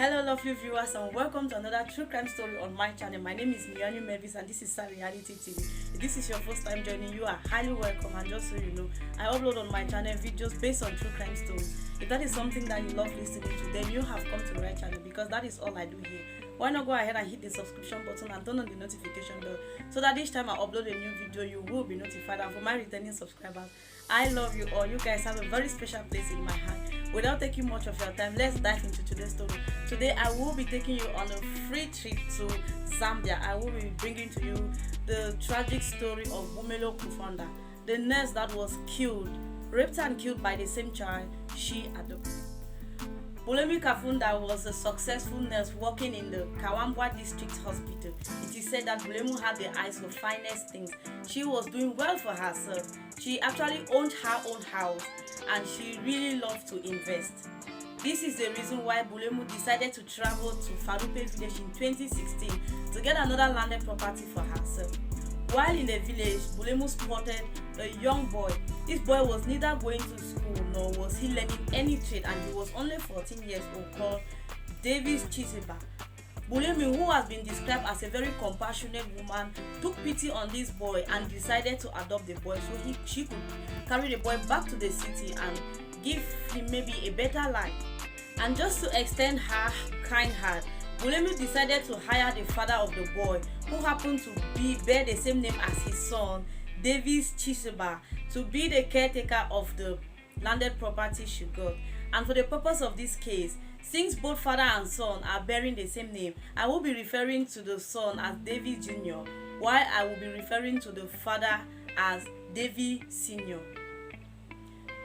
Hello lovely viewers and welcome to another true crime story on my channel. My name is Mianu Mavis and this is Star Reality TV. If this is your first time joining, you are highly welcome, and just so you know, I upload on my channel videos based on true crime stories. If that is something that you love listening to, then you have come to the right channel, because that is all I do here. Why not go ahead and hit the subscription button and turn on the notification bell so that each time I upload a new video you will be notified. And for my returning subscribers, I love you all. You guys have a very special place in my heart. Without taking much of your time, let's dive into today's story. Today I will be taking you on a free trip to Zambia. I will be bringing to you the tragic story of Bulemu founder, the nurse that was killed, raped and killed by the same child she adopted. Bulemu Kafunda was a successful nurse working in the Kawambwa District Hospital. It is said that Bulemu had the eyes for finest things. She was doing well for herself. She actually owned her own house and she really loved to invest. This is the reason why Bulemu decided to travel to Farupe village in 2016 to get another landed property for herself. While in the village, Bulemu spotted a young boy. This boy was neither going to school nor was he learning any trade, and he was only 14 years old, called Davis Chiseba. Bulemu, who has been described as a very compassionate woman, took pity on this boy and decided to adopt the boy so she could carry the boy back to the city and give him maybe a better life. And just to extend her kind heart, Bulemu decided to hire the father of the boy, who happened to bear the same name as his son, Davis Chiseba, to be the caretaker of the landed property she got. And for the purpose of this case, since both father and son are bearing the same name, I will be referring to the son as Davis Jr., while I will be referring to the father as Davis Sr.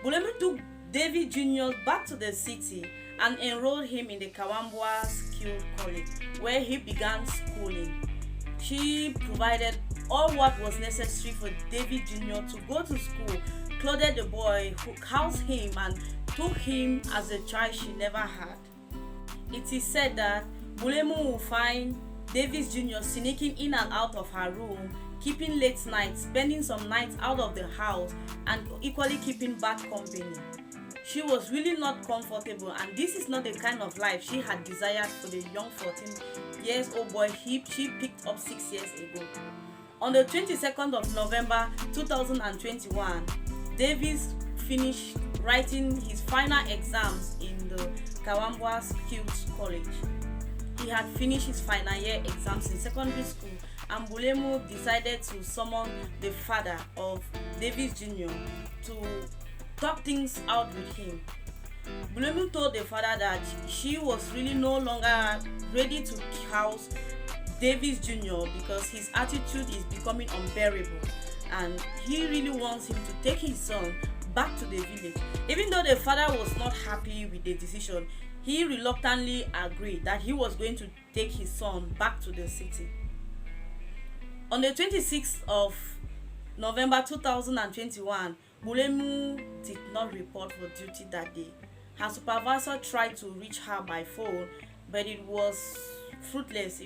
Bulemu took Davis Jr. back to the city and enrolled him in the Kawambwa Skill College, where he began schooling. She provided all what was necessary for David Jr. to go to school, clothed the boy, housed him, and took him as a child she never had. It is said that Bulemu will find Davis Jr. sneaking in and out of her room, keeping late nights, spending some nights out of the house, and equally keeping bad company. She was really not comfortable, and this is not the kind of life she had desired for the young 14-year-old boy she picked up 6 years ago. On the 22nd of November 2021, Davis finished writing his final exams in the Kawambwa Skills College. He had finished his final year exams in secondary school, and Bulemu decided to summon the father of Davis Jr. to talk things out with him. Bulemu told the father that she was really no longer ready to house Davis Jr. because his attitude is becoming unbearable, and he really wants him to take his son back to the village. Even though the father was not happy with the decision, he reluctantly agreed that he was going to take his son back to the city. On the 26th of November 2021, Bulemu did not report for duty that day. Her supervisor tried to reach her by phone, but it was fruitless.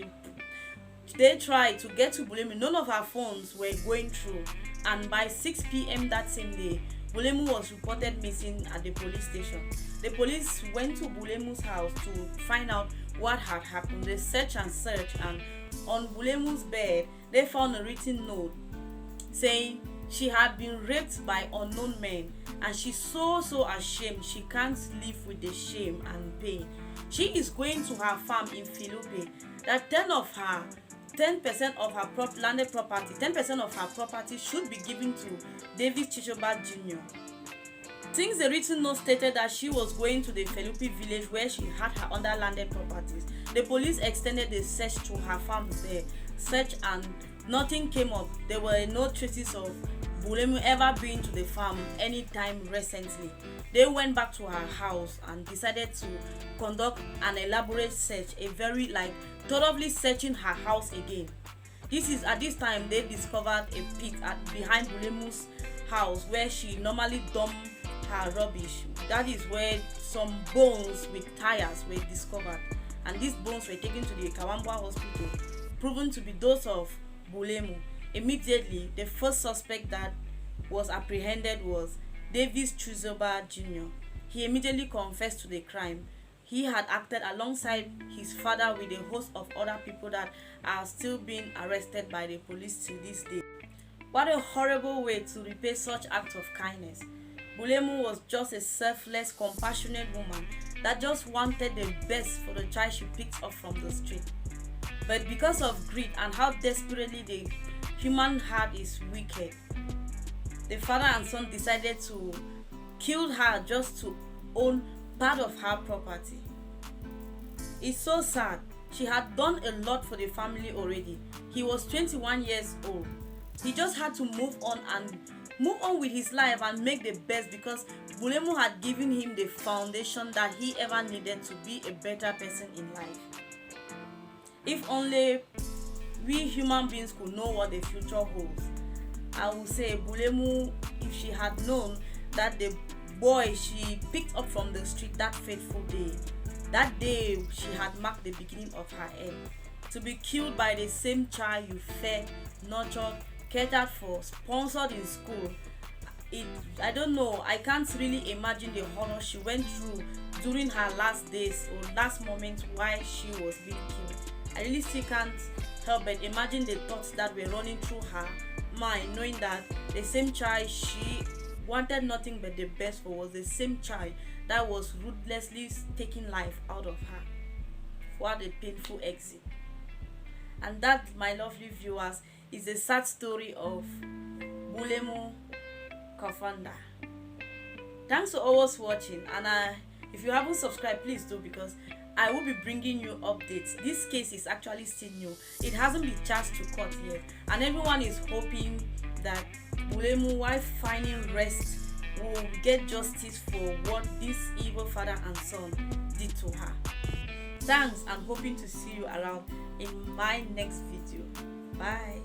They tried to get to Bulemu. None of her phones were going through, and by 6 p.m. that same day, Bulemu was reported missing at the police station. The police went to Bulemu's house to find out what had happened. They searched and searched, and on Bulemu's bed, they found a written note saying she had been raped by unknown men, and she's so ashamed she can't live with the shame and pain. She is going to her farm in Filupe, that 10% of her landed property, 10% of her property should be given to Davis Chiseba Jr. Since the written note stated that she was going to the Felupi village where she had her underlanded properties, the police extended the search to her farms there. Search and nothing came up. There were no traces of Bulemu ever being to the farm anytime recently. They went back to her house and decided to conduct an elaborate search, thoroughly searching her house again. At this time they discovered a pit behind Bulemu's house where she normally dumped her rubbish. That is where some bones with tires were discovered, and these bones were taken to the Kawambwa hospital, proven to be those of Bulemu. Immediately, the first suspect that was apprehended was Davis Chiseba Jr. He immediately confessed to the crime. he had acted alongside his father with a host of other people that are still being arrested by the police till this day. What a horrible way to repay such acts of kindness. Bulemu was just a selfless, compassionate woman that just wanted the best for the child she picked up from the street. But because of greed and how desperately the human heart is wicked, the father and son decided to kill her just to own part of her property. It's so sad. She had done a lot for the family already. He was 21 years old. He just had to move on with his life and make the best, because Bulemu had given him the foundation that he ever needed to be a better person in life. If only we human beings could know what the future holds. I would say Bulemu, if she had known that the boy she picked up from the street that fateful day, that day she had marked the beginning of her end, to be killed by the same child you fed, nurtured, catered for, sponsored in school. I don't know, I can't really imagine the horror she went through during her last days or last moment while she was being killed. I really still can't help but imagine the thoughts that were running through her mind, knowing that the same child she wanted nothing but the best for was the same child that was ruthlessly taking life out of her. What a painful exit. And that, my lovely viewers, is the sad story of Bulemu Kafanda. Thanks for always watching, and if you haven't subscribed, please do, because I will be bringing you updates. This case is actually still new. It hasn't been charged to court yet, and everyone is hoping that Bulemu, while finding rest, will get justice for what this evil father and son did to her. Thanks, and hoping to see you around in my next video. Bye.